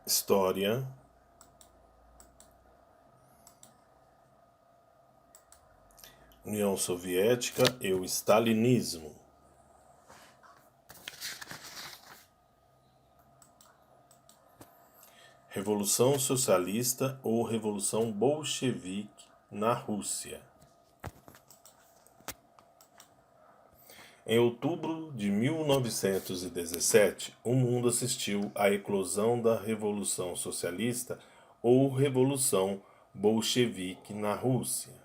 História, União Soviética e o Stalinismo. Revolução Socialista ou Revolução Bolchevique na Rússia. Em outubro de 1917, o mundo assistiu à eclosão da Revolução Socialista ou Revolução Bolchevique na Rússia.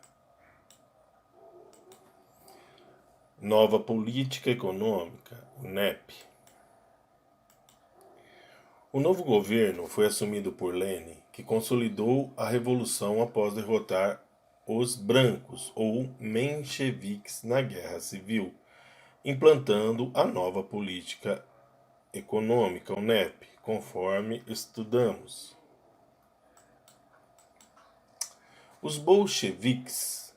Nova Política Econômica, NEP. O novo governo foi assumido por Lenin, que consolidou a revolução após derrotar os brancos ou mencheviques na Guerra Civil, implantando a nova política econômica, o NEP, conforme estudamos. Os bolcheviques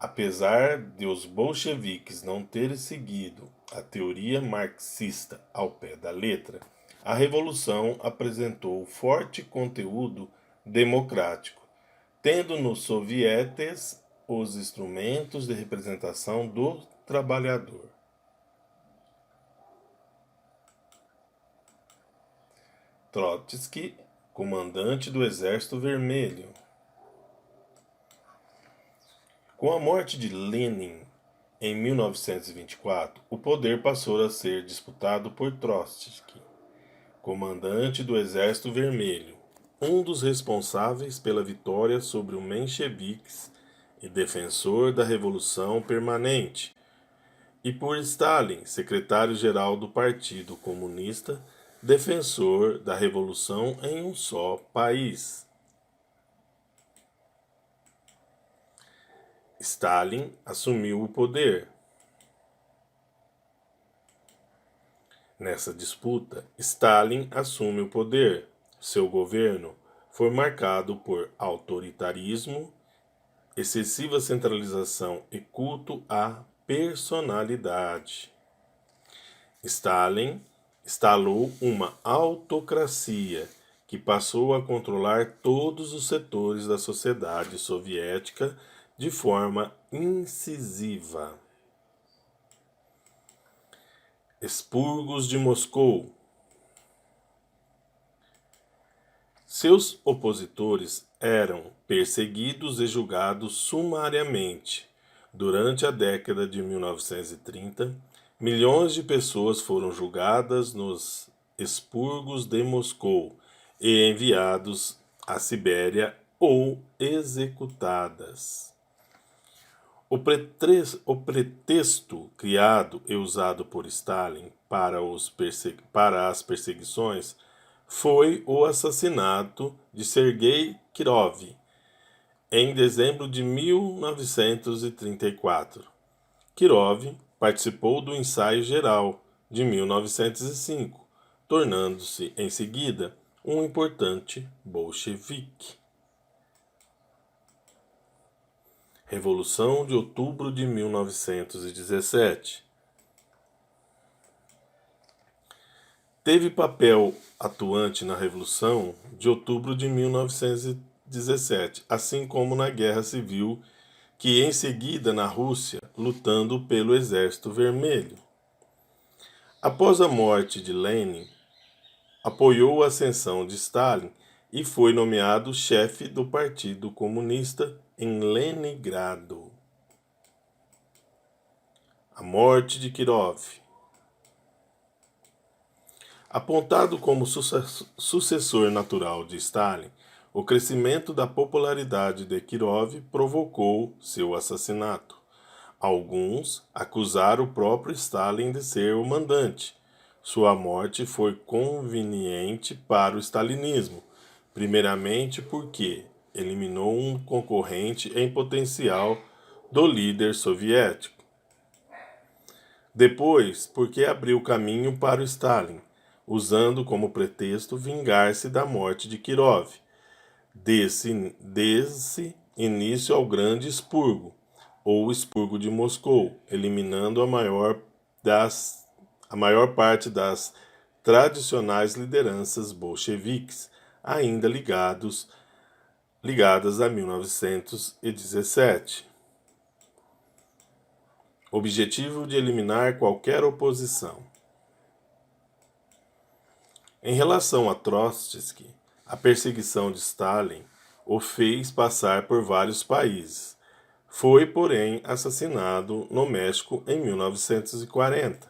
Apesar de os bolcheviques não terem seguido a teoria marxista ao pé da letra, a revolução apresentou forte conteúdo democrático, tendo nos sovietes os instrumentos de representação do trabalhador. Trotsky, comandante do Exército Vermelho. Com a morte de Lenin em 1924, o poder passou a ser disputado por Trotsky, comandante do Exército Vermelho, um dos responsáveis pela vitória sobre os mencheviques e defensor da Revolução Permanente, e por Stalin, secretário-geral do Partido Comunista, defensor da Revolução em um só país. Stalin assumiu o poder. Nessa disputa, Stalin assume o poder. Seu governo foi marcado por autoritarismo, excessiva centralização e culto à personalidade. Stalin instalou uma autocracia que passou a controlar todos os setores da sociedade soviética de forma incisiva. Expurgos de Moscou. Seus opositores eram perseguidos e julgados sumariamente. Durante a década de 1930, milhões de pessoas foram julgadas nos expurgos de Moscou e enviados à Sibéria ou executadas. O pretexto criado e usado por Stalin para as perseguições foi o assassinato de Sergei Kirov em dezembro de 1934. Kirov participou do Ensaio Geral de 1905, tornando-se em seguida um importante bolchevique. Revolução de Outubro de 1917. Teve papel atuante na Revolução de Outubro de 1917, assim como na Guerra Civil, que em seguida na Rússia, lutando pelo Exército Vermelho. Após a morte de Lenin, apoiou a ascensão de Stalin e foi nomeado chefe do Partido Comunista em Leningrado. A morte de Kirov. Apontado como sucessor natural de Stalin, o crescimento da popularidade de Kirov provocou seu assassinato. Alguns acusaram o próprio Stalin de ser o mandante. Sua morte foi conveniente para o stalinismo, primeiramente porque eliminou um concorrente em potencial do líder soviético. Depois, porque abriu caminho para o Stalin, usando como pretexto vingar-se da morte de Kirov. Desse início ao Grande Expurgo, ou Expurgo de Moscou, eliminando a maior das a maior parte das tradicionais lideranças bolcheviques, ainda ligadas a 1917. Objetivo de eliminar qualquer oposição. Em relação a Trotsky, a perseguição de Stalin o fez passar por vários países. Foi, porém, assassinado no México em 1940.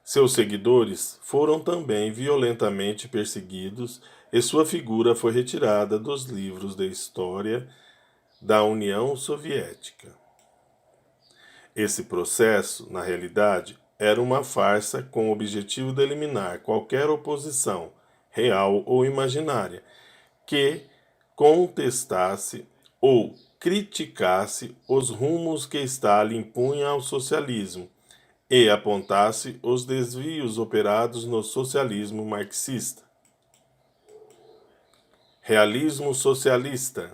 Seus seguidores foram também violentamente perseguidos e sua figura foi retirada dos livros de história da União Soviética. Esse processo, na realidade, era uma farsa com o objetivo de eliminar qualquer oposição, real ou imaginária, que contestasse ou criticasse os rumos que Stalin impunha ao socialismo e apontasse os desvios operados no socialismo marxista. Realismo socialista.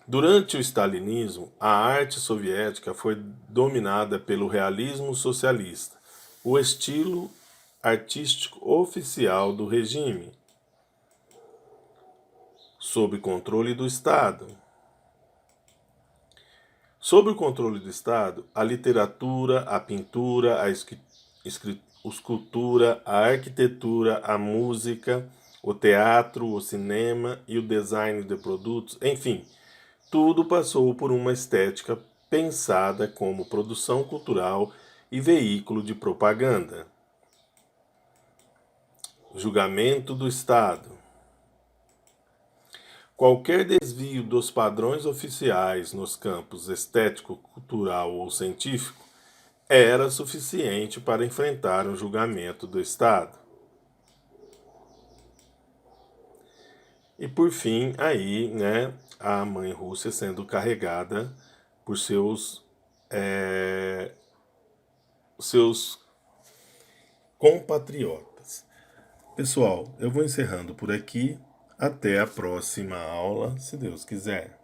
Durante o stalinismo, a arte soviética foi dominada pelo realismo socialista, o estilo artístico oficial do regime, sob controle do Estado. Sob o controle do Estado, a literatura, a pintura, a escultura, a arquitetura, a música, o teatro, o cinema e o design de produtos, enfim, tudo passou por uma estética pensada como produção cultural e veículo de propaganda. Julgamento do Estado. Qualquer desvio dos padrões oficiais nos campos estético, cultural ou científico era suficiente para enfrentar um julgamento do Estado. E por fim, aí, a mãe Rússia sendo carregada por seus compatriotas. Pessoal, eu vou encerrando por aqui. Até a próxima aula, se Deus quiser.